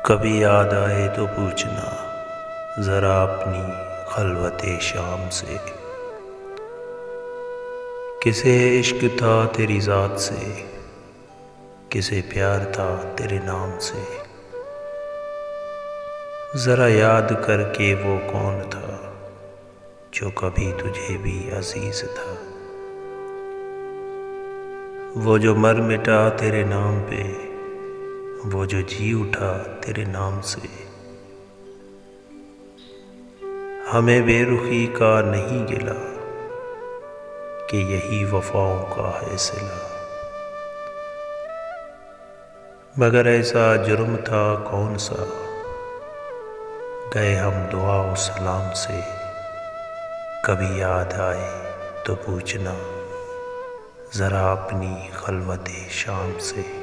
कभी याद आए तो पूछना ज़रा अपनी खलवते शाम से, किसे इश्क था तेरी ज़ात से, किसे प्यार था तेरे नाम से। ज़रा याद करके वो कौन था जो कभी तुझे भी अजीज़ था। वो जो मर मिटा तेरे नाम पे, वो जो जी उठा तेरे नाम से। हमें बेरुखी का नहीं गिला कि यही वफ़ाओं का है सिला। मगर ऐसा जुर्म था कौन सा, गए हम दुआ और सलाम से। कभी याद आए तो पूछना ज़रा अपनी खलवते शाम से।